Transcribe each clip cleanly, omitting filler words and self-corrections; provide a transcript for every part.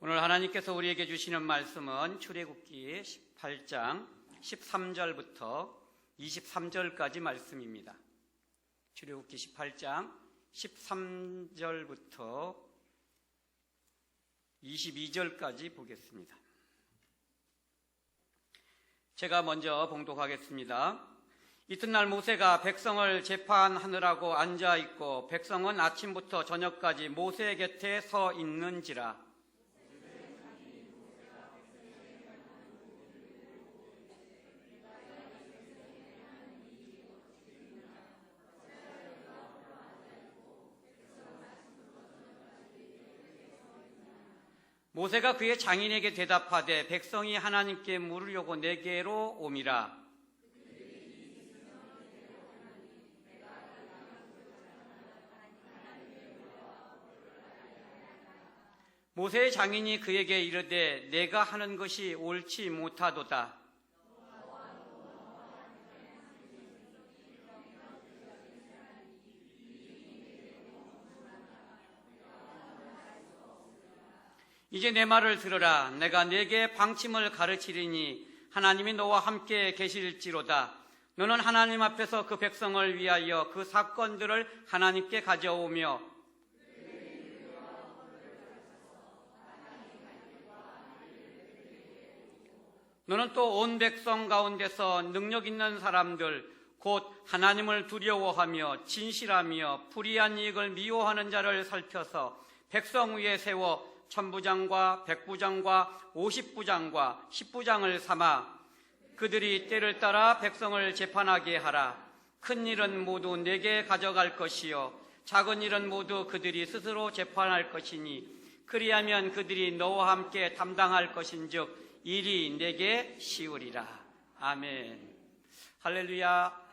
오늘 하나님께서 우리에게 주시는 말씀은 출애굽기 18장 13절부터 23절까지 말씀입니다. 출애굽기 18장 13절부터 22절까지 보겠습니다. 제가 먼저 봉독하겠습니다. 이튿날 모세가 백성을 재판하느라고 앉아있고 백성은 아침부터 저녁까지 모세 곁에 서 있는지라. 모세가 그의 장인에게 대답하되 백성이 하나님께 물으려고 내게로 오미라. 모세의 장인이 그에게 이르되 내가 하는 것이 옳지 못하도다. 이제 내 말을 들으라. 내가 네게 방침을 가르치리니 하나님이 너와 함께 계실지로다. 너는 하나님 앞에서 그 백성을 위하여 그 사건들을 하나님께 가져오며 너는 또 온 백성 가운데서 능력 있는 사람들 곧 하나님을 두려워하며 진실하며 불의한 이익을 미워하는 자를 살펴서 백성 위에 세워 천부장과 백부장과 50부장과 10부장을 삼아 그들이 때를 따라 백성을 재판하게 하라. 큰 일은 모두 내게 가져갈 것이요 작은 일은 모두 그들이 스스로 재판할 것이니 그리하면 그들이 너와 함께 담당할 것인즉 일이 내게 쉬우리라. 아멘. 할렐루야.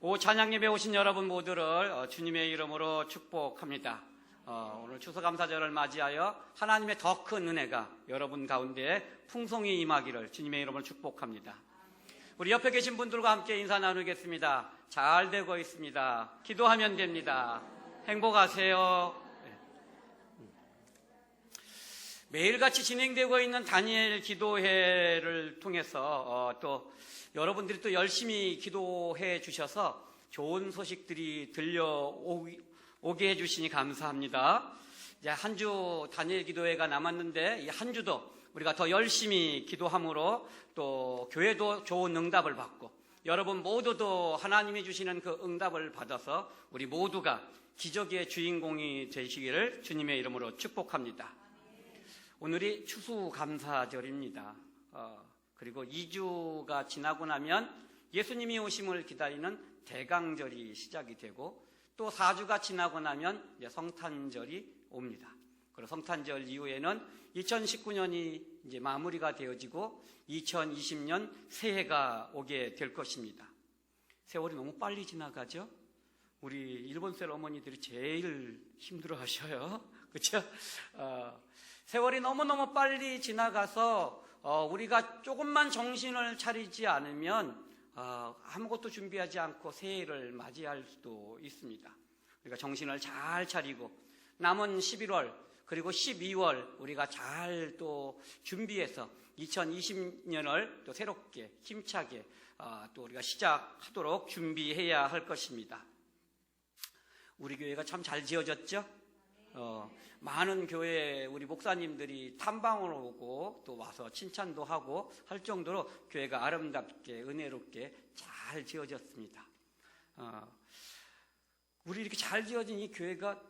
오 찬양 예배 오신 여러분 모두를 주님의 이름으로 축복합니다. 오늘 추수감사절을 맞이하여 하나님의 더 큰 은혜가 여러분 가운데 풍성히 임하기를 주님의 이름으로 축복합니다. 우리 옆에 계신 분들과 함께 인사 나누겠습니다. 잘 되고 있습니다. 기도하면 됩니다. 행복하세요. 매일같이 진행되고 있는 다니엘 기도회를 통해서 또 여러분들이 또 열심히 기도해 주셔서 좋은 소식들이 들려오게 해주시니 감사합니다. 이제 한 주 다니엘 기도회가 남았는데 이 한 주도 우리가 더 열심히 기도함으로 또 교회도 좋은 응답을 받고 여러분 모두도 하나님이 주시는 그 응답을 받아서 우리 모두가 기적의 주인공이 되시기를 주님의 이름으로 축복합니다. 오늘이 추수감사절입니다. 그리고 2주가 지나고 나면 예수님이 오심을 기다리는 대강절이 시작이 되고 또 4주가 지나고 나면 이제 성탄절이 옵니다. 그리고 성탄절 이후에는 2019년이 이제 마무리가 되어지고 2020년 새해가 오게 될 것입니다. 세월이 너무 빨리 지나가죠? 우리 일본셀 어머니들이 제일 힘들어 하셔요. 그렇죠? 세월이 너무너무 빨리 지나가서 우리가 조금만 정신을 차리지 않으면 아무것도 준비하지 않고 새해를 맞이할 수도 있습니다. 우리가 정신을 잘 차리고 남은 11월 그리고 12월 우리가 잘 또 준비해서 2020년을 또 새롭게 힘차게 또 우리가 시작하도록 준비해야 할 것입니다. 우리 교회가 참 잘 지어졌죠? 많은 교회 우리 목사님들이 탐방을 오고 또 와서 칭찬도 하고 할 정도로 교회가 아름답게 은혜롭게 잘 지어졌습니다. 우리 이렇게 잘 지어진 이 교회가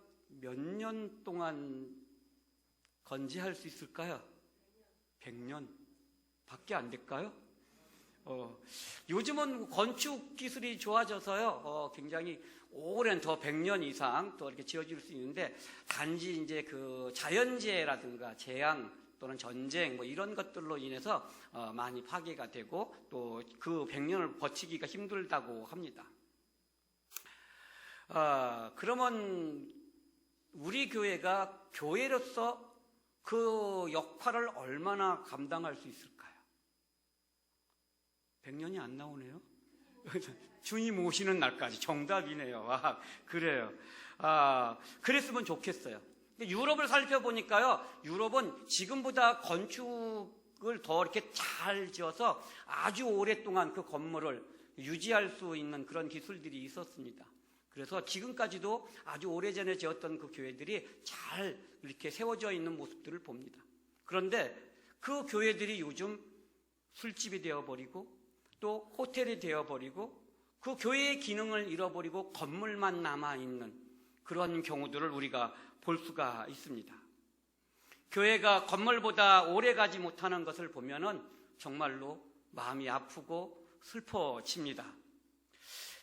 몇 년 동안 건재할 수 있을까요? 100년 밖에 안 될까요? 요즘은 건축 기술이 좋아져서요, 굉장히 오랜 더 100년 이상 또 이렇게 지어질 수 있는데 단지 이제 그 자연재해라든가 재앙 또는 전쟁 뭐 이런 것들로 인해서 많이 파괴가 되고 또 그 100년을 버티기가 힘들다고 합니다. 그러면 우리 교회가 교회로서 그 역할을 얼마나 감당할 수 있을까요? 100년이 안 나오네요. 주님 오시는 날까지 정답이네요. 그래요. 그랬으면 좋겠어요. 근데 유럽을 살펴보니까요, 유럽은 지금보다 건축을 더 이렇게 잘 지어서 아주 오랫동안 그 건물을 유지할 수 있는 그런 기술들이 있었습니다. 그래서 지금까지도 아주 오래전에 지었던 그 교회들이 잘 이렇게 세워져 있는 모습들을 봅니다. 그런데 그 교회들이 요즘 술집이 되어버리고 또 호텔이 되어버리고 그 교회의 기능을 잃어버리고 건물만 남아있는 그런 경우들을 우리가 볼 수가 있습니다. 교회가 건물보다 오래 가지 못하는 것을 보면은 정말로 마음이 아프고 슬퍼집니다.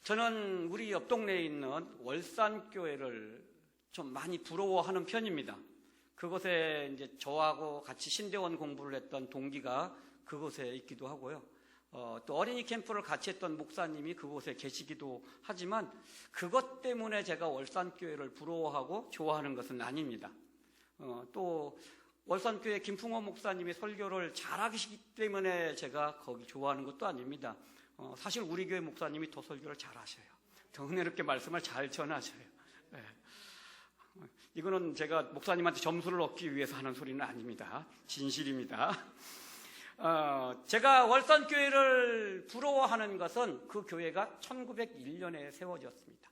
저는 우리 옆 동네에 있는 월산교회를 좀 많이 부러워하는 편입니다. 그곳에 이제 저하고 같이 신대원 공부를 했던 동기가 그곳에 있기도 하고요. 또 어린이 캠프를 같이 했던 목사님이 그곳에 계시기도 하지만 그것 때문에 제가 월산교회를 부러워하고 좋아하는 것은 아닙니다. 또 월산교회 김풍호 목사님이 설교를 잘하시기 때문에 제가 거기 좋아하는 것도 아닙니다. 사실 우리 교회 목사님이 더 설교를 잘하셔요. 더 은혜롭게 말씀을 잘 전하셔요. 네. 이거는 제가 목사님한테 점수를 얻기 위해서 하는 소리는 아닙니다. 진실입니다. 제가 월산교회를 부러워하는 것은 그 교회가 1901년에 세워졌습니다.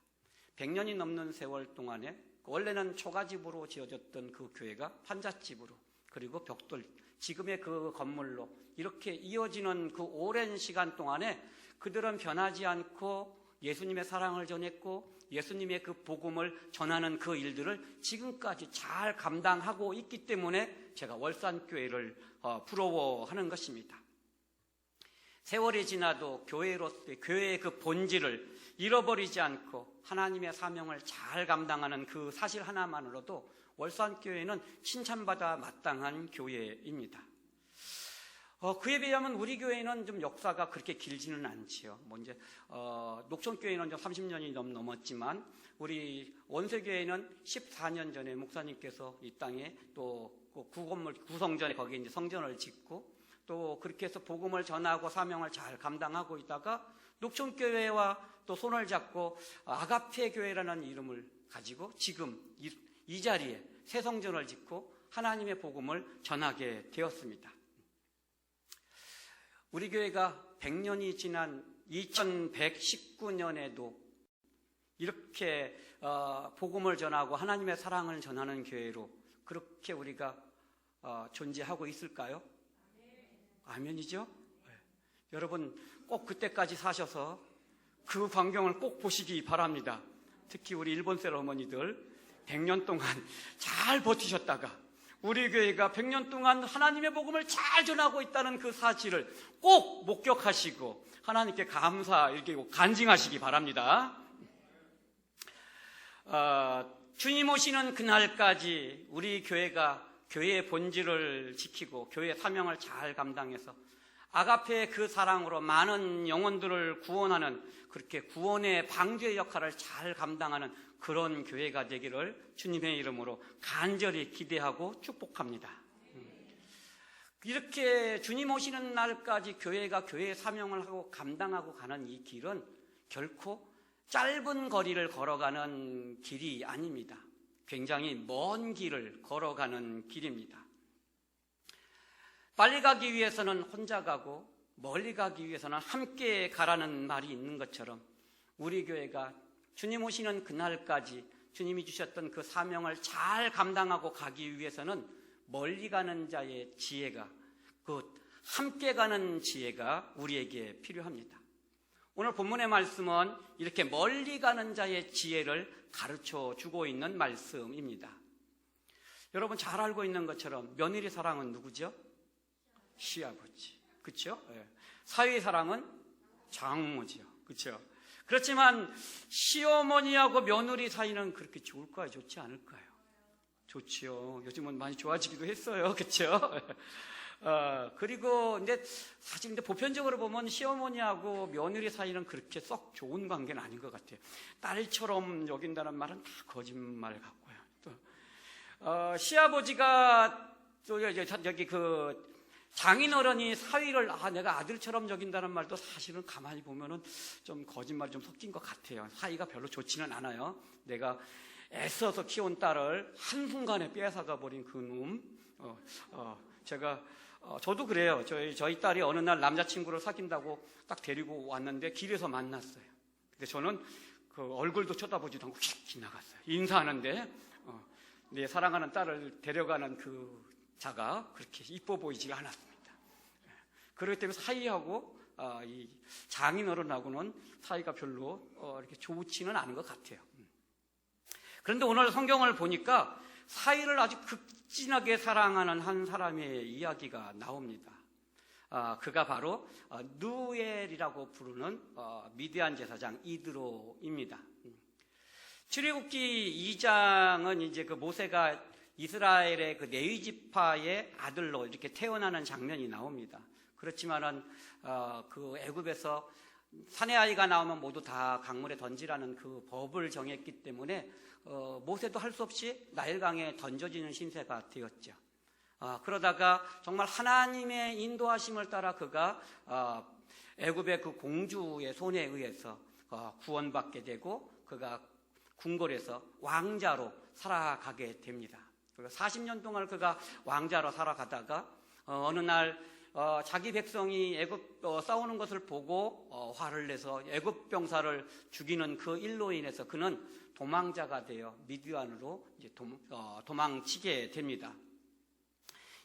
100년이 넘는 세월 동안에 원래는 초가집으로 지어졌던 그 교회가 판잣집으로 그리고 벽돌, 지금의 그 건물로 이렇게 이어지는 그 오랜 시간 동안에 그들은 변하지 않고 예수님의 사랑을 전했고 예수님의 그 복음을 전하는 그 일들을 지금까지 잘 감당하고 있기 때문에 제가 월산교회를 부러워하는 것입니다. 세월이 지나도 교회로서의 교회의 그 본질을 잃어버리지 않고 하나님의 사명을 잘 감당하는 그 사실 하나만으로도 월산교회는 칭찬받아 마땅한 교회입니다. 그에 비하면 우리 교회는 좀 역사가 그렇게 길지는 않지요. 녹촌교회는 좀 30년이 넘었지만 우리 원세교회는 14년 전에 목사님께서 이 땅에 또 구건물 구성전에 거기에 이제 성전을 짓고 또 그렇게 해서 복음을 전하고 사명을 잘 감당하고 있다가 녹촌교회와 또 손을 잡고 아가페 교회라는 이름을 가지고 지금 이 자리에 새 성전을 짓고 하나님의 복음을 전하게 되었습니다. 우리 교회가 100년이 지난 2119년에도 이렇게 복음을 전하고 하나님의 사랑을 전하는 교회로 그렇게 우리가 존재하고 있을까요? 아멘이죠? 네. 여러분 꼭 그때까지 사셔서 그 광경을 꼭 보시기 바랍니다. 특히 우리 일본셀 어머니들 100년 동안 잘 버티셨다가 우리 교회가 100년 동안 하나님의 복음을 잘 전하고 있다는 그 사실을 꼭 목격하시고 하나님께 감사 이렇게 간증하시기 바랍니다. 주님 오시는 그날까지 우리 교회가 교회의 본질을 지키고 교회의 사명을 잘 감당해서 아가페의 그 사랑으로 많은 영혼들을 구원하는 그렇게 구원의 방주의 역할을 잘 감당하는 그런 교회가 되기를 주님의 이름으로 간절히 기대하고 축복합니다. 이렇게 주님 오시는 날까지 교회가 교회의 사명을 하고 감당하고 가는 이 길은 결코 짧은 거리를 걸어가는 길이 아닙니다. 굉장히 먼 길을 걸어가는 길입니다. 빨리 가기 위해서는 혼자 가고 멀리 가기 위해서는 함께 가라는 말이 있는 것처럼 우리 교회가 주님 오시는 그날까지 주님이 주셨던 그 사명을 잘 감당하고 가기 위해서는 멀리 가는 자의 지혜가 그 함께 가는 지혜가 우리에게 필요합니다. 오늘 본문의 말씀은 이렇게 멀리 가는 자의 지혜를 가르쳐 주고 있는 말씀입니다. 여러분 잘 알고 있는 것처럼 며느리 사랑은 누구죠? 시아버지. 그렇죠? 네. 사위 사랑은 장모죠. 그렇죠? 그렇지만 시어머니하고 며느리 사이는 그렇게 좋을까요? 좋지 않을까요? 좋지요. 요즘은 많이 좋아지기도 했어요. 그렇죠? 그리고 근데 사실 보편적으로 보면 시어머니하고 며느리 사이는 그렇게 썩 좋은 관계는 아닌 것 같아요. 딸처럼 여긴다는 말은 다 거짓말 같고요. 또 시아버지가 또 여기 그 장인어른이 사위를 내가 아들처럼 여긴다는 말도 사실은 가만히 보면은 좀 거짓말이 좀 섞인 것 같아요. 사이가 별로 좋지는 않아요. 내가 애써서 키운 딸을 한순간에 뺏어가 버린 그 놈. 저도 그래요. 저희 딸이 어느 날 남자친구를 사귄다고 딱 데리고 왔는데 길에서 만났어요. 근데 저는 그 얼굴도 쳐다보지도 않고 휙 지나갔어요. 인사하는데 내 사랑하는 딸을 데려가는 그 자가 그렇게 이뻐 보이지 않았습니다. 그렇기 때문에 사이하고 이 장인어른하고는 사이가 별로 이렇게 좋지는 않은 것 같아요. 그런데 오늘 성경을 보니까 사이를 아주 극진하게 사랑하는 한 사람의 이야기가 나옵니다. 그가 바로 누엘이라고 부르는 미디안 제사장 이드로입니다. 출애굽기 2장은 이제 그 모세가 이스라엘의 그 레위 지파의 아들로 이렇게 태어나는 장면이 나옵니다. 그렇지만은 그 애굽에서 사내 아이가 나오면 모두 다 강물에 던지라는 그 법을 정했기 때문에 모세도 할 수 없이 나일강에 던져지는 신세가 되었죠. 그러다가 정말 하나님의 인도하심을 따라 그가 애굽의 그 공주의 손에 의해서 구원받게 되고 그가 궁궐에서 왕자로 살아가게 됩니다. 40년 동안 그가 왕자로 살아가다가 어느 날 자기 백성이 애굽 싸우는 것을 보고 화를 내서 애굽 병사를 죽이는 그 일로 인해서 그는 도망자가 되어 미디안으로 이제 도망치게 됩니다.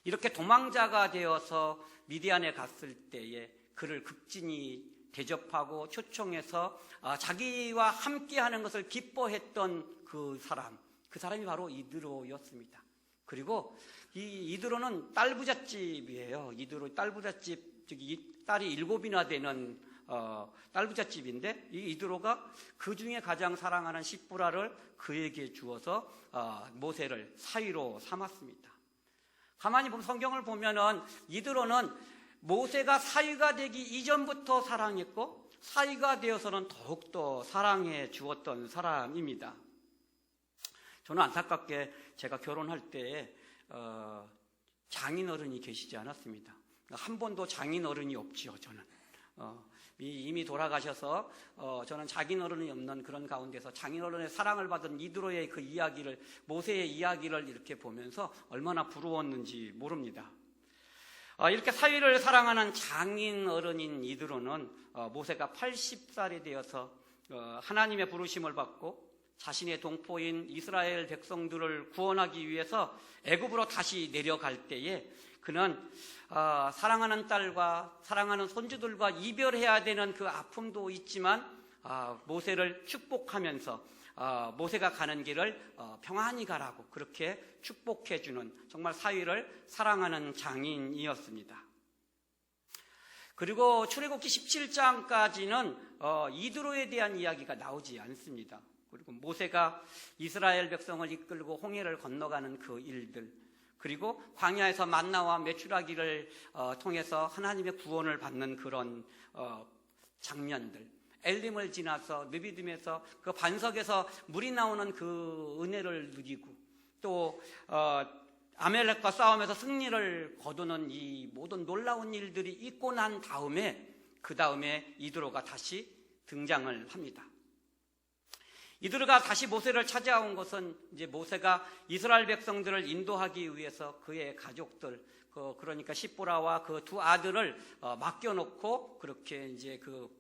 이렇게 도망자가 되어서 미디안에 갔을 때에 그를 극진히 대접하고 초청해서 자기와 함께하는 것을 기뻐했던 그 사람이 바로 이드로였습니다. 그리고 이 이드로는 딸부잣집이에요. 이드로 딸부잣집, 이 딸이 7이나 되는 딸부잣집인데 이 이드로가 그 중에 가장 사랑하는 시브라를 그에게 주어서 모세를 사위로 삼았습니다. 가만히 보면 성경을 보면은 이드로는 모세가 사위가 되기 이전부터 사랑했고 사위가 되어서는 더욱더 사랑해 주었던 사람입니다. 저는 안타깝게 제가 결혼할 때에 장인어른이 계시지 않았습니다. 한 번도 장인어른이 없지요. 저는 이미 돌아가셔서 저는 장인어른이 없는 그런 가운데서 장인어른의 사랑을 받은 이드로의 그 이야기를, 모세의 이야기를 이렇게 보면서 얼마나 부러웠는지 모릅니다. 이렇게 사위를 사랑하는 장인어른인 이드로는 모세가 80살이 되어서 하나님의 부르심을 받고 자신의 동포인 이스라엘 백성들을 구원하기 위해서 애굽으로 다시 내려갈 때에 그는 사랑하는 딸과 사랑하는 손주들과 이별해야 되는 그 아픔도 있지만 모세를 축복하면서 모세가 가는 길을 평안히 가라고 그렇게 축복해주는 정말 사위를 사랑하는 장인이었습니다. 그리고 출애굽기 17장까지는 이드로에 대한 이야기가 나오지 않습니다. 그리고 모세가 이스라엘 백성을 이끌고 홍해를 건너가는 그 일들, 그리고 광야에서 만나와 메추라기를 통해서 하나님의 구원을 받는 그런 장면들, 엘림을 지나서 느비딤에서 그 반석에서 물이 나오는 그 은혜를 누리고 또 아멜렉과 싸움에서 승리를 거두는 이 모든 놀라운 일들이 있고 난 다음에 그 다음에 이드로가 다시 등장을 합니다. 이드로가 다시 모세를 찾아온 것은 이제 모세가 이스라엘 백성들을 인도하기 위해서 그의 가족들, 그러니까 시보라와 그 두 아들을 맡겨놓고 그렇게 이제 그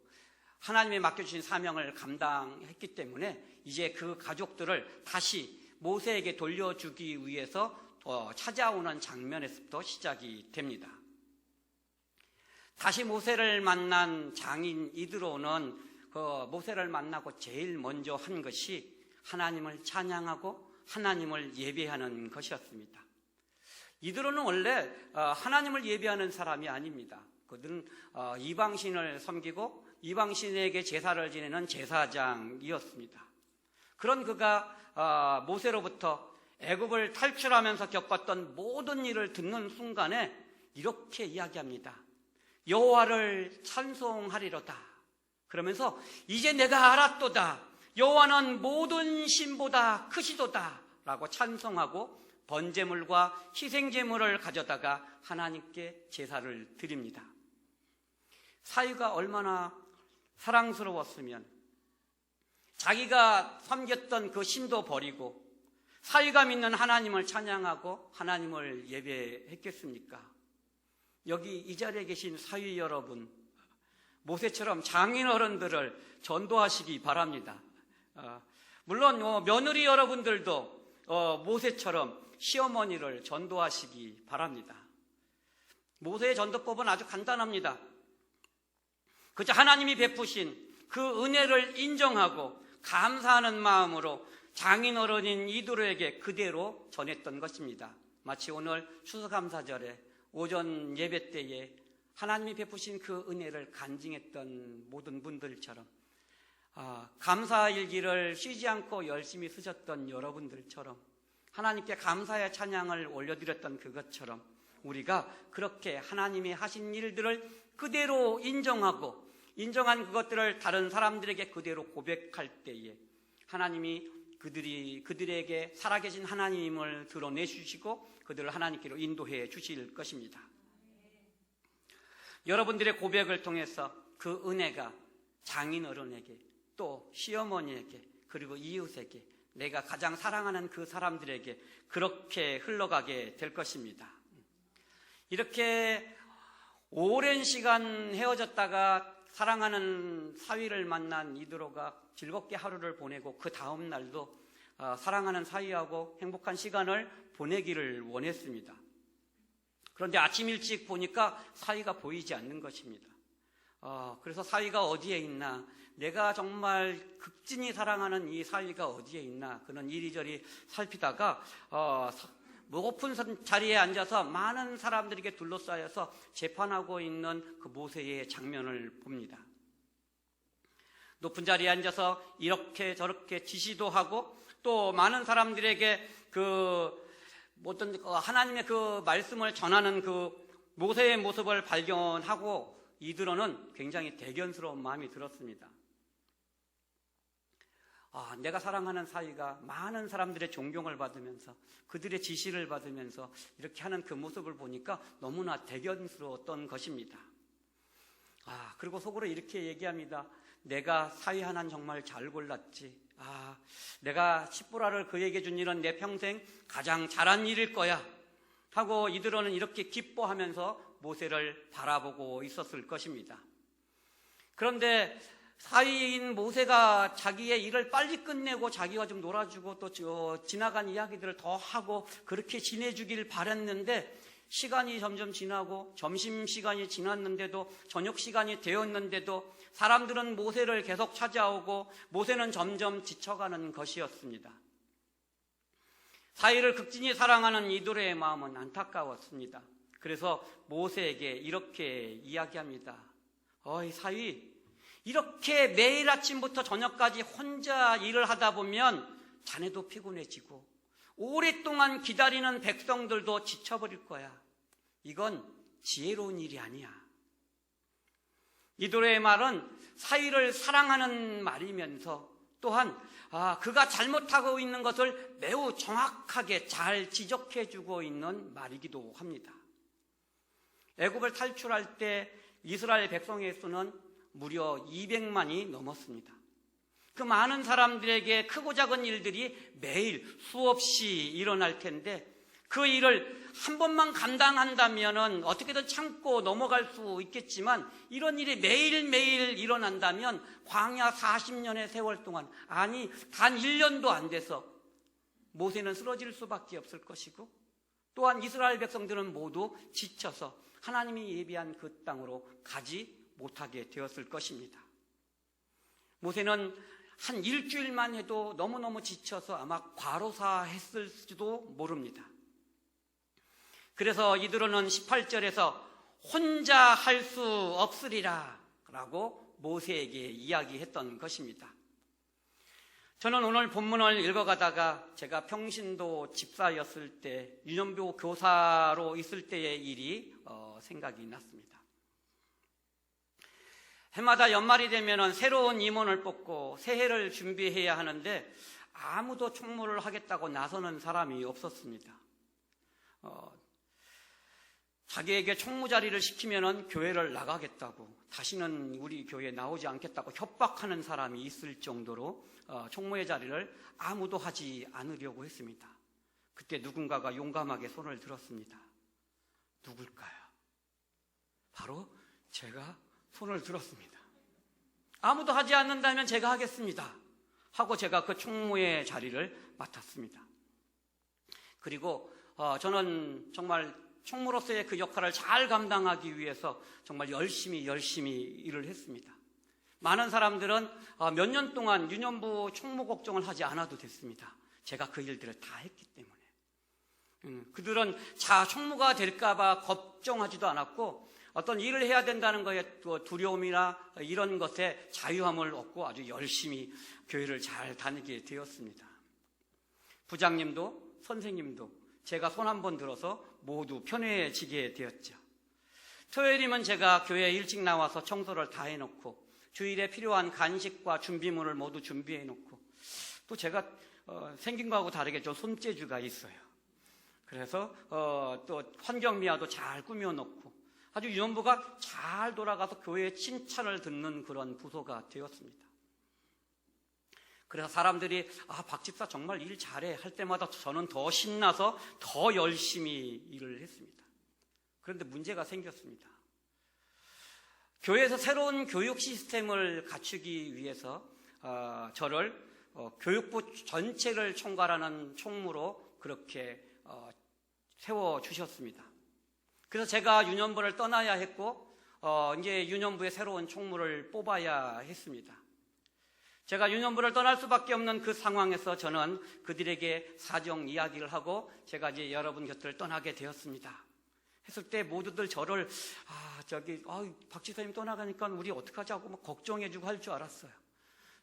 하나님이 맡겨주신 사명을 감당했기 때문에 이제 그 가족들을 다시 모세에게 돌려주기 위해서 찾아오는 장면에서부터 시작이 됩니다. 다시 모세를 만난 장인 이드로는 모세를 만나고 제일 먼저 한 것이 하나님을 찬양하고 하나님을 예배하는 것이었습니다. 이드로는 원래 하나님을 예배하는 사람이 아닙니다. 그들은 이방신을 섬기고 이방신에게 제사를 지내는 제사장이었습니다. 그런 그가 모세로부터 애굽을 탈출하면서 겪었던 모든 일을 듣는 순간에 이렇게 이야기합니다. 여호와를 찬송하리로다. 그러면서 이제 내가 알았도다. 여호와는 모든 신보다 크시도다 라고 찬송하고 번제물과 희생제물을 가져다가 하나님께 제사를 드립니다. 사위가 얼마나 사랑스러웠으면 자기가 섬겼던 그 신도 버리고 사위가 믿는 하나님을 찬양하고 하나님을 예배했겠습니까? 여기 이 자리에 계신 사위 여러분, 모세처럼 장인 어른들을 전도하시기 바랍니다. 물론 며느리 여러분들도 모세처럼 시어머니를 전도하시기 바랍니다. 모세의 전도법은 아주 간단합니다. 그저 하나님이 베푸신 그 은혜를 인정하고 감사하는 마음으로 장인어른인 이도로에게 그대로 전했던 것입니다. 마치 오늘 추수감사절에 오전 예배 때에 하나님이 베푸신 그 은혜를 간증했던 모든 분들처럼, 감사일기를 쉬지 않고 열심히 쓰셨던 여러분들처럼, 하나님께 감사의 찬양을 올려드렸던 그것처럼 우리가 그렇게 하나님이 하신 일들을 그대로 인정하고 인정한 그것들을 다른 사람들에게 그대로 고백할 때에 하나님이 그들에게 살아계신 하나님을 드러내 주시고 그들을 하나님께로 인도해 주실 것입니다. 여러분들의 고백을 통해서 그 은혜가 장인어른에게, 또 시어머니에게, 그리고 이웃에게, 내가 가장 사랑하는 그 사람들에게 그렇게 흘러가게 될 것입니다. 이렇게 오랜 시간 헤어졌다가 사랑하는 사위를 만난 이드로가 즐겁게 하루를 보내고 그 다음 날도 사랑하는 사위하고 행복한 시간을 보내기를 원했습니다. 그런데 아침 일찍 보니까 사위가 보이지 않는 것입니다. 그래서 사위가 어디에 있나, 내가 정말 극진히 사랑하는 이 사위가 어디에 있나, 그는 이리저리 살피다가 높은 자리에 앉아서 많은 사람들에게 둘러싸여서 재판하고 있는 그 모세의 장면을 봅니다. 높은 자리에 앉아서 이렇게 저렇게 지시도 하고 또 많은 사람들에게 어떤 하나님의 그 말씀을 전하는 그 모세의 모습을 발견하고 이드로는 굉장히 대견스러운 마음이 들었습니다. 내가 사랑하는 사위가 많은 사람들의 존경을 받으면서 그들의 지시를 받으면서 이렇게 하는 그 모습을 보니까 너무나 대견스러웠던 것입니다. 그리고 속으로 이렇게 얘기합니다. 내가 사위 하나는 정말 잘 골랐지. 내가 십보라를 그에게 준 일은 내 평생 가장 잘한 일일 거야 하고 이드로는 이렇게 기뻐하면서 모세를 바라보고 있었을 것입니다. 그런데 사위인 모세가 자기의 일을 빨리 끝내고 자기가 좀 놀아주고 또 지나간 이야기들을 더 하고 그렇게 지내주길 바랬는데, 시간이 점점 지나고 점심시간이 지났는데도 저녁시간이 되었는데도 사람들은 모세를 계속 찾아오고 모세는 점점 지쳐가는 것이었습니다. 사위를 극진히 사랑하는 이도로의 마음은 안타까웠습니다. 그래서 모세에게 이렇게 이야기합니다. 어이 사위, 이렇게 매일 아침부터 저녁까지 혼자 일을 하다 보면 자네도 피곤해지고 오랫동안 기다리는 백성들도 지쳐버릴 거야. 이건 지혜로운 일이 아니야. 이도로의 말은 사위를 사랑하는 말이면서 또한 그가 잘못하고 있는 것을 매우 정확하게 잘 지적해주고 있는 말이기도 합니다. 애굽을 탈출할 때 이스라엘 백성의 수는 무려 200만이 넘었습니다. 그 많은 사람들에게 크고 작은 일들이 매일 수없이 일어날 텐데 그 일을 한 번만 감당한다면 어떻게든 참고 넘어갈 수 있겠지만, 이런 일이 매일매일 일어난다면 광야 40년의 세월 동안, 아니 단 1년도 안 돼서 모세는 쓰러질 수밖에 없을 것이고, 또한 이스라엘 백성들은 모두 지쳐서 하나님이 예비한 그 땅으로 가지 못하게 되었을 것입니다. 모세는 한 일주일만 해도 너무너무 지쳐서 아마 과로사했을지도 모릅니다. 그래서 이드로는 18절에서 혼자 할 수 없으리라 라고 모세에게 이야기했던 것입니다. 저는 오늘 본문을 읽어가다가 제가 평신도 집사였을 때, 유년부 교사로 있을 때의 일이 생각이 났습니다. 해마다 연말이 되면 새로운 임원을 뽑고 새해를 준비해야 하는데 아무도 총무를 하겠다고 나서는 사람이 없었습니다. 자기에게 총무 자리를 시키면은 교회를 나가겠다고, 다시는 우리 교회에 나오지 않겠다고 협박하는 사람이 있을 정도로 총무의 자리를 아무도 하지 않으려고 했습니다. 그때 누군가가 용감하게 손을 들었습니다. 누굴까요? 바로 제가 손을 들었습니다. 아무도 하지 않는다면 제가 하겠습니다 하고 제가 그 총무의 자리를 맡았습니다. 그리고 저는 정말 총무로서의 그 역할을 잘 감당하기 위해서 정말 열심히 일을 했습니다. 많은 사람들은 몇 년 동안 유년부 총무 걱정을 하지 않아도 됐습니다. 제가 그 일들을 다 했기 때문에. 그들은 총무가 될까봐 걱정하지도 않았고, 어떤 일을 해야 된다는 것에 두려움이나 이런 것에 자유함을 얻고 아주 열심히 교회를 잘 다니게 되었습니다. 부장님도 선생님도 제가 손 한 번 들어서 모두 편해지게 되었죠. 토요일이면 제가 교회에 일찍 나와서 청소를 다 해놓고, 주일에 필요한 간식과 준비물을 모두 준비해놓고, 또 제가 생긴 거하고 다르게 좀 손재주가 있어요. 그래서 또 환경미화도 잘 꾸며놓고 아주 유년부가 잘 돌아가서 교회의 칭찬을 듣는 그런 부서가 되었습니다. 그래서 사람들이 박 집사 정말 일 잘해 할 때마다 저는 더 신나서 더 열심히 일을 했습니다. 그런데 문제가 생겼습니다. 교회에서 새로운 교육 시스템을 갖추기 위해서 저를 교육부 전체를 총괄하는 총무로 그렇게 세워주셨습니다. 그래서 제가 유년부를 떠나야 했고 이제 유년부의 새로운 총무를 뽑아야 했습니다. 제가 유년부를 떠날 수밖에 없는 그 상황에서 저는 그들에게 사정 이야기를 하고 제가 이제 여러분 곁을 떠나게 되었습니다. 했을 때 모두들 저를 박 집사님 떠나가니까 우리 어떡하자고 막 걱정해주고 할 줄 알았어요.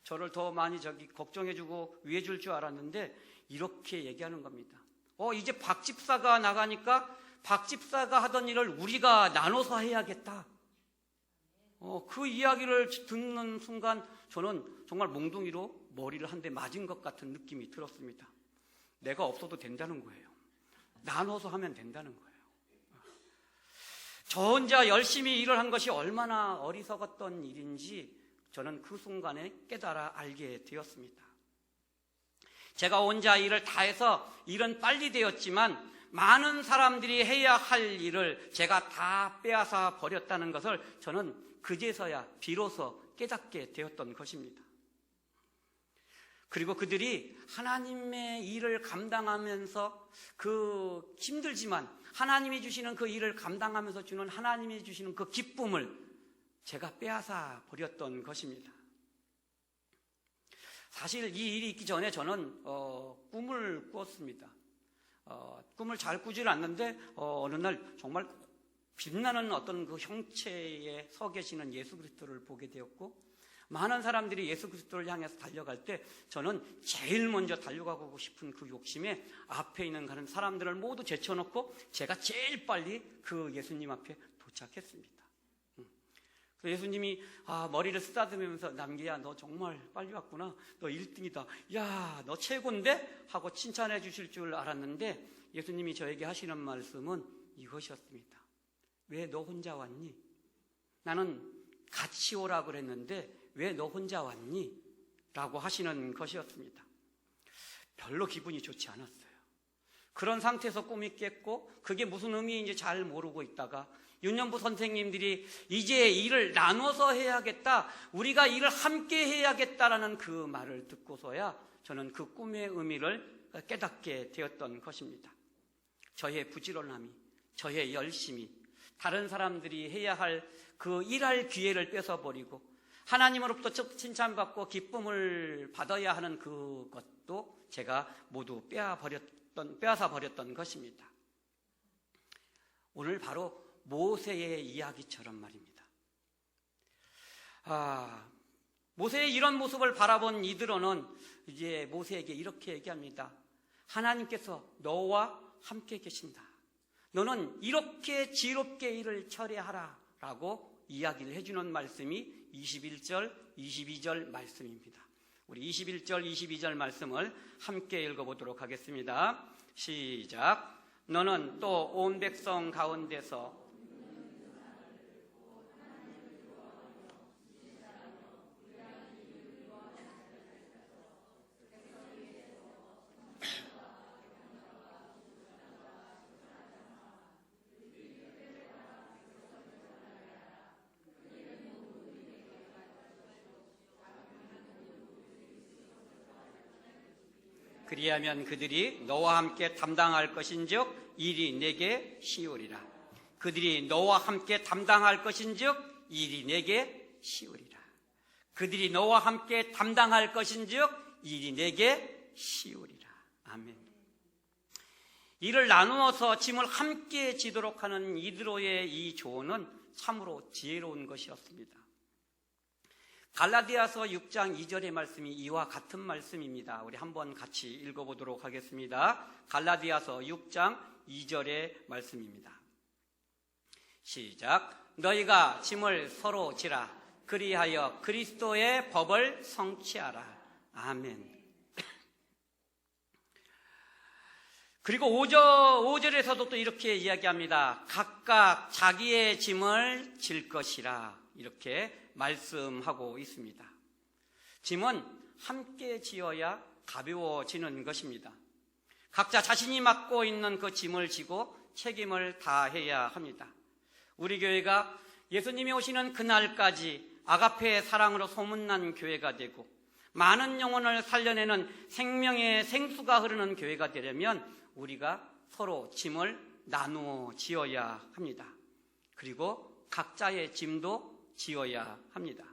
저를 더 많이 걱정해주고 위해줄 줄 알았는데 이렇게 얘기하는 겁니다. 이제 박 집사가 나가니까 박 집사가 하던 일을 우리가 나눠서 해야겠다. 그 이야기를 듣는 순간 저는 정말 몽둥이로 머리를 한 대 맞은 것 같은 느낌이 들었습니다. 내가 없어도 된다는 거예요. 나눠서 하면 된다는 거예요. 저 혼자 열심히 일을 한 것이 얼마나 어리석었던 일인지 저는 그 순간에 깨달아 알게 되었습니다. 제가 혼자 일을 다 해서 일은 빨리 되었지만 많은 사람들이 해야 할 일을 제가 다 빼앗아 버렸다는 것을 저는 그제서야 비로소 깨닫게 되었던 것입니다. 그리고 그들이 하나님의 일을 감당하면서 힘들지만 하나님이 주시는 그 일을 감당하면서 주는 하나님이 주시는 그 기쁨을 제가 빼앗아 버렸던 것입니다. 사실 이 일이 있기 전에 저는 꿈을 꾸었습니다. 꿈을 잘 꾸질 않는데 어느 날 정말 빛나는 어떤 그 형체에 서 계시는 예수 그리스도를 보게 되었고, 많은 사람들이 예수 그리스도를 향해서 달려갈 때 저는 제일 먼저 달려가고 싶은 그 욕심에 앞에 있는 가는 사람들을 모두 제쳐놓고 제가 제일 빨리 그 예수님 앞에 도착했습니다. 예수님이 머리를 쓰다듬으면서 남기야 너 정말 빨리 왔구나, 너 1등이다, 야 너 최고인데 하고 칭찬해 주실 줄 알았는데 예수님이 저에게 하시는 말씀은 이것이었습니다. 왜 너 혼자 왔니? 나는 같이 오라 그랬는데 왜 너 혼자 왔니? 라고 하시는 것이었습니다. 별로 기분이 좋지 않았어요. 그런 상태에서 꿈이 깼고 그게 무슨 의미인지 잘 모르고 있다가 유년부 선생님들이 이제 일을 나눠서 해야겠다, 우리가 일을 함께 해야겠다라는 그 말을 듣고서야 저는 그 꿈의 의미를 깨닫게 되었던 것입니다. 저의 부지런함이, 저의 열심이 다른 사람들이 해야 할 그 일할 기회를 뺏어버리고 하나님으로부터 칭찬받고 기쁨을 받아야 하는 그것도 제가 모두 빼앗아 버렸던 것입니다. 오늘 바로 모세의 이야기처럼 말입니다. 모세의 이런 모습을 바라본 이드로는 이제 모세에게 이렇게 얘기합니다. 하나님께서 너와 함께 계신다. 너는 이렇게 지혜롭게 일을 처리하라 라고 이야기를 해주는 말씀이 21절, 22절 말씀입니다. 우리 21절, 22절 말씀을 함께 읽어보도록 하겠습니다. 시작. 너는 또 온 백성 가운데서 그리하면 그들이 너와 함께 담당할 것인즉 일이 내게 쉬우리라. 그들이 너와 함께 담당할 것인즉 일이 내게 쉬우리라. 그들이 너와 함께 담당할 것인즉 일이 내게 쉬우리라. 아멘. 이를 나누어서 짐을 함께 지도록 하는 이드로의 이 조언은 참으로 지혜로운 것이었습니다. 갈라디아서 6장 2절의 말씀이 이와 같은 말씀입니다. 우리 한번 같이 읽어보도록 하겠습니다. 갈라디아서 6장 2절의 말씀입니다. 시작. 너희가 짐을 서로 지라. 그리하여 그리스도의 법을 성취하라. 아멘. 그리고 5절에서도 또 이렇게 이야기합니다. 각각 자기의 짐을 질 것이라. 이렇게 말씀하고 있습니다. 짐은 함께 지어야 가벼워지는 것입니다. 각자 자신이 맡고 있는 그 짐을 지고 책임을 다해야 합니다. 우리 교회가 예수님이 오시는 그날까지 아가페의 사랑으로 소문난 교회가 되고 많은 영혼을 살려내는 생명의 생수가 흐르는 교회가 되려면 우리가 서로 짐을 나누어 지어야 합니다. 그리고 각자의 짐도 지어야 합니다.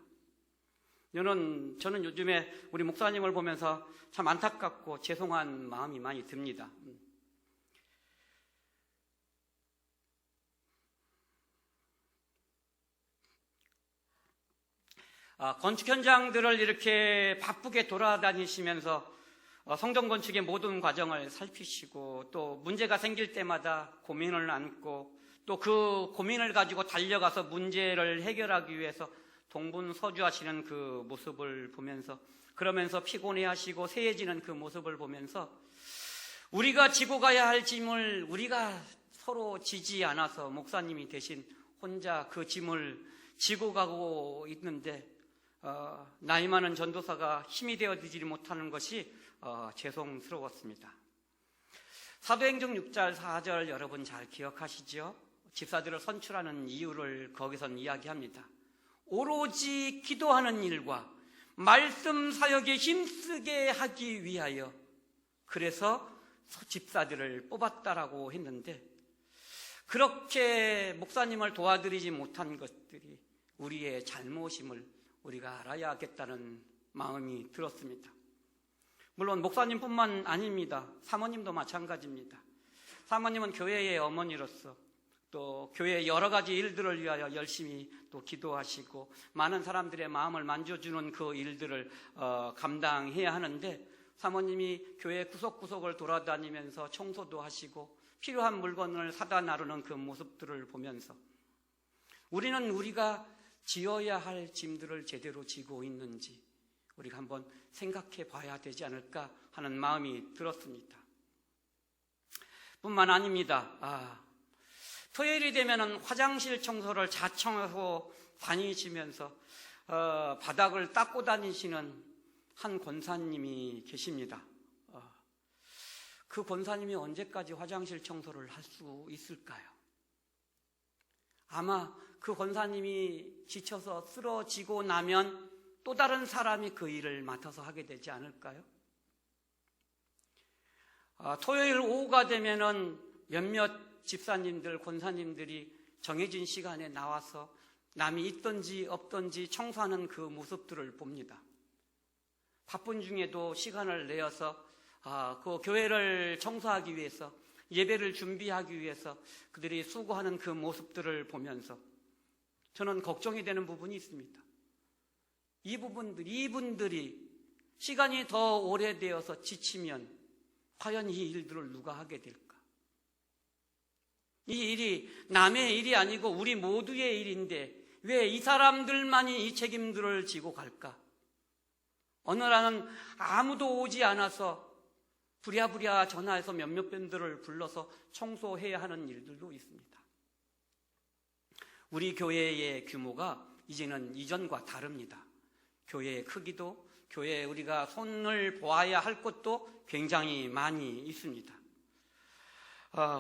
저는 요즘에 우리 목사님을 보면서 참 안타깝고 죄송한 마음이 많이 듭니다. 건축 현장들을 이렇게 바쁘게 돌아다니시면서 성전 건축의 모든 과정을 살피시고 또 문제가 생길 때마다 고민을 안고 또 그 고민을 가지고 달려가서 문제를 해결하기 위해서 동분서주하시는 그 모습을 보면서 그러면서 피곤해하시고 세해지는 그 모습을 보면서 우리가 지고 가야 할 짐을 우리가 서로 지지 않아서 목사님이 대신 혼자 그 짐을 지고 가고 있는데 나이 많은 전도사가 힘이 되어지지 못하는 것이 죄송스러웠습니다. 사도행전 6장 4절 여러분 잘 기억하시죠? 집사들을 선출하는 이유를 거기선 이야기합니다. 오로지 기도하는 일과 말씀 사역에 힘쓰게 하기 위하여 그래서 집사들을 뽑았다라고 했는데 그렇게 목사님을 도와드리지 못한 것들이 우리의 잘못임을 우리가 알아야겠다는 마음이 들었습니다. 물론 목사님뿐만 아닙니다. 사모님도 마찬가지입니다. 사모님은 교회의 어머니로서 또 교회의 여러 가지 일들을 위하여 열심히 또 기도하시고 많은 사람들의 마음을 만져주는 그 일들을 감당해야 하는데 사모님이 교회 구석구석을 돌아다니면서 청소도 하시고 필요한 물건을 사다 나르는 그 모습들을 보면서 우리는 우리가 지어야 할 짐들을 제대로 지고 있는지 우리가 한번 생각해 봐야 되지 않을까 하는 마음이 들었습니다. 뿐만 아닙니다. 토요일이 되면은 화장실 청소를 자청하고 다니시면서 바닥을 닦고 다니시는 한 권사님이 계십니다. 그 권사님이 언제까지 화장실 청소를 할 수 있을까요? 아마 그 권사님이 지쳐서 쓰러지고 나면 또 다른 사람이 그 일을 맡아서 하게 되지 않을까요? 토요일 오후가 되면은 몇몇 집사님들, 권사님들이 정해진 시간에 나와서 남이 있든지 없든지 청소하는 그 모습들을 봅니다. 바쁜 중에도 시간을 내어서 그 교회를 청소하기 위해서 예배를 준비하기 위해서 그들이 수고하는 그 모습들을 보면서 저는 걱정이 되는 부분이 있습니다. 이분들이 시간이 더 오래되어서 지치면 과연 이 일들을 누가 하게 될까? 이 일이 남의 일이 아니고 우리 모두의 일인데 왜 이 사람들만이 이 책임들을 지고 갈까? 어느 날은 아무도 오지 않아서 부랴부랴 전화해서 몇몇 분들을 불러서 청소해야 하는 일들도 있습니다. 우리 교회의 규모가 이제는 이전과 다릅니다. 교회의 크기도, 교회에 우리가 손을 보아야 할 것도 굉장히 많이 있습니다.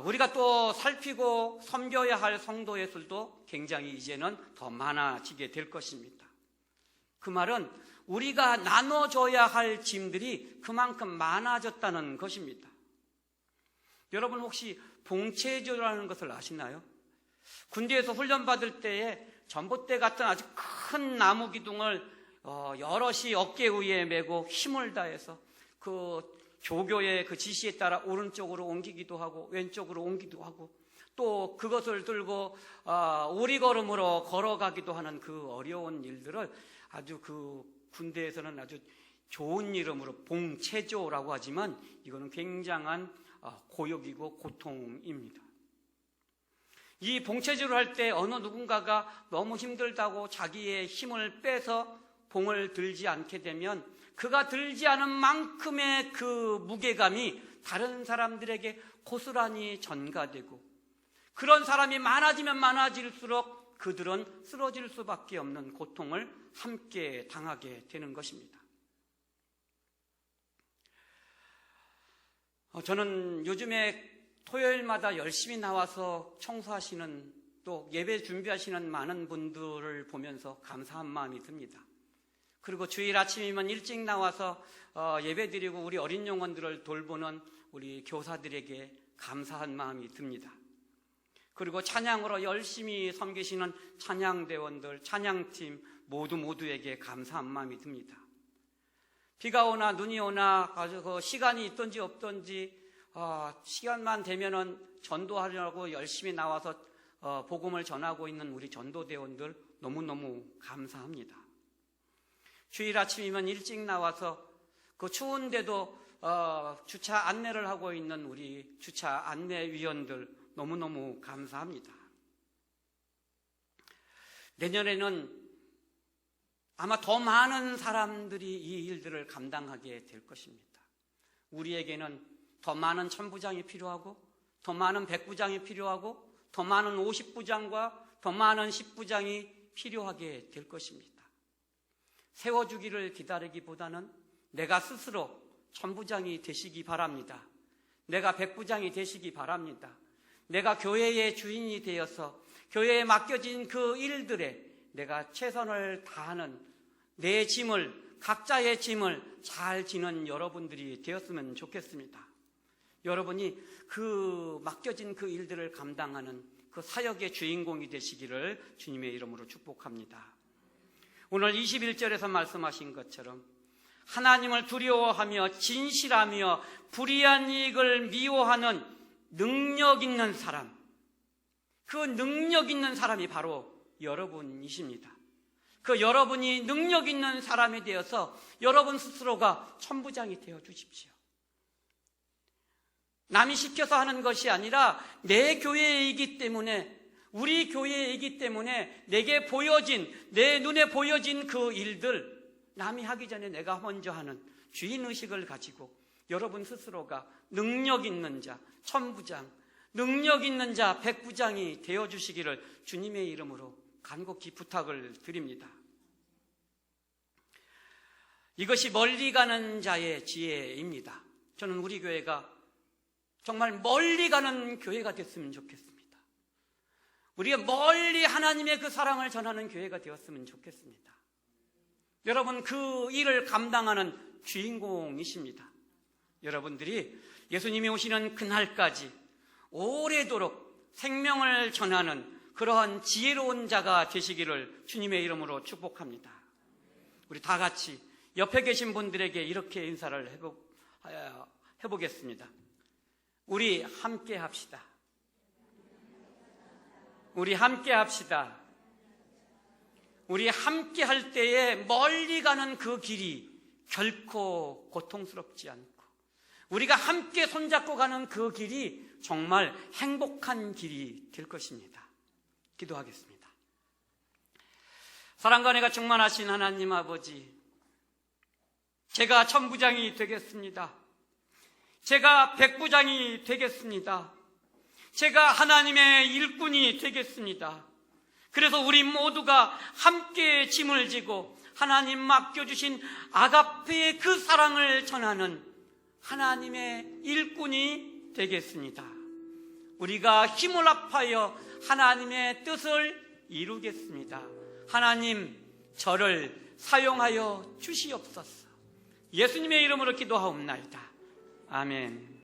우리가 또 살피고 섬겨야 할 성도의 수도 굉장히 이제는 더 많아지게 될 것입니다. 그 말은 우리가 나눠줘야 할 짐들이 그만큼 많아졌다는 것입니다. 여러분 혹시 봉체제라는 것을 아시나요? 군대에서 훈련받을 때에 전봇대 같은 아주 큰 나무 기둥을 여럿이 어깨 위에 메고 힘을 다해서 그 조교의 그 지시에 따라 오른쪽으로 옮기기도 하고 왼쪽으로 옮기기도 하고 또 그것을 들고 오리걸음으로 걸어가기도 하는 그 어려운 일들을 아주 그 군대에서는 아주 좋은 이름으로 봉체조라고 하지만 이거는 굉장한 고역이고 고통입니다. 이 봉체조를 할 때 어느 누군가가 너무 힘들다고 자기의 힘을 빼서 봉을 들지 않게 되면 그가 들지 않은 만큼의 그 무게감이 다른 사람들에게 고스란히 전가되고 그런 사람이 많아지면 많아질수록 그들은 쓰러질 수밖에 없는 고통을 함께 당하게 되는 것입니다. 저는 요즘에 토요일마다 열심히 나와서 청소하시는 또 예배 준비하시는 많은 분들을 보면서 감사한 마음이 듭니다. 그리고 주일 아침이면 일찍 나와서 예배 드리고 우리 어린 영혼들을 돌보는 우리 교사들에게 감사한 마음이 듭니다. 그리고 찬양으로 열심히 섬기시는 찬양대원들, 찬양팀 모두에게 감사한 마음이 듭니다. 비가 오나 눈이 오나 시간이 있든지 없든지 시간만 되면은 전도하려고 열심히 나와서 복음을 전하고 있는 우리 전도대원들 너무너무 감사합니다. 주일 아침이면 일찍 나와서 그 추운데도 주차 안내를 하고 있는 우리 주차 안내위원들 너무너무 감사합니다. 내년에는 아마 더 많은 사람들이 이 일들을 감당하게 될 것입니다. 우리에게는 더 많은 천부장이 필요하고 더 많은 백부장이 필요하고 더 많은 50부장과 더 많은 10부장이 필요하게 될 것입니다. 세워주기를 기다리기보다는 내가 스스로 천부장이 되시기 바랍니다. 내가 백부장이 되시기 바랍니다. 내가 교회의 주인이 되어서 교회에 맡겨진 그 일들에 내가 최선을 다하는 내 짐을, 각자의 짐을 잘 지는 여러분들이 되었으면 좋겠습니다. 여러분이 그 맡겨진 그 일들을 감당하는 그 사역의 주인공이 되시기를 주님의 이름으로 축복합니다. 오늘 21절에서 말씀하신 것처럼 하나님을 두려워하며 진실하며 불의한 이익을 미워하는 능력 있는 사람, 그 능력 있는 사람이 바로 여러분이십니다. 그 여러분이 능력 있는 사람이 되어서 여러분 스스로가 천부장이 되어 주십시오. 남이 시켜서 하는 것이 아니라 내 교회이기 때문에, 우리 교회이기 때문에 내게 보여진, 내 눈에 보여진 그 일들, 남이 하기 전에 내가 먼저 하는 주인의식을 가지고 여러분 스스로가 능력 있는 자, 천부장, 능력 있는 자, 백부장이 되어주시기를 주님의 이름으로 간곡히 부탁을 드립니다. 이것이 멀리 가는 자의 지혜입니다. 저는 우리 교회가 정말 멀리 가는 교회가 됐으면 좋겠습니다. 우리가 멀리 하나님의 그 사랑을 전하는 교회가 되었으면 좋겠습니다. 여러분, 그 일을 감당하는 주인공이십니다. 여러분들이 예수님이 오시는 그날까지 오래도록 생명을 전하는 그러한 지혜로운 자가 되시기를 주님의 이름으로 축복합니다. 우리 다 같이 옆에 계신 분들에게 이렇게 인사를 해보겠습니다. 우리 함께 합시다. 우리 함께 합시다. 우리 함께 할 때에 멀리 가는 그 길이 결코 고통스럽지 않고 우리가 함께 손잡고 가는 그 길이 정말 행복한 길이 될 것입니다. 기도하겠습니다. 사랑과 은혜가 충만하신 하나님 아버지, 제가 천부장이 되겠습니다. 제가 백부장이 되겠습니다. 제가 하나님의 일꾼이 되겠습니다. 그래서 우리 모두가 함께 짐을 지고 하나님 맡겨주신 아가페의 그 사랑을 전하는 하나님의 일꾼이 되겠습니다. 우리가 힘을 합하여 하나님의 뜻을 이루겠습니다. 하나님, 저를 사용하여 주시옵소서. 예수님의 이름으로 기도하옵나이다. 아멘.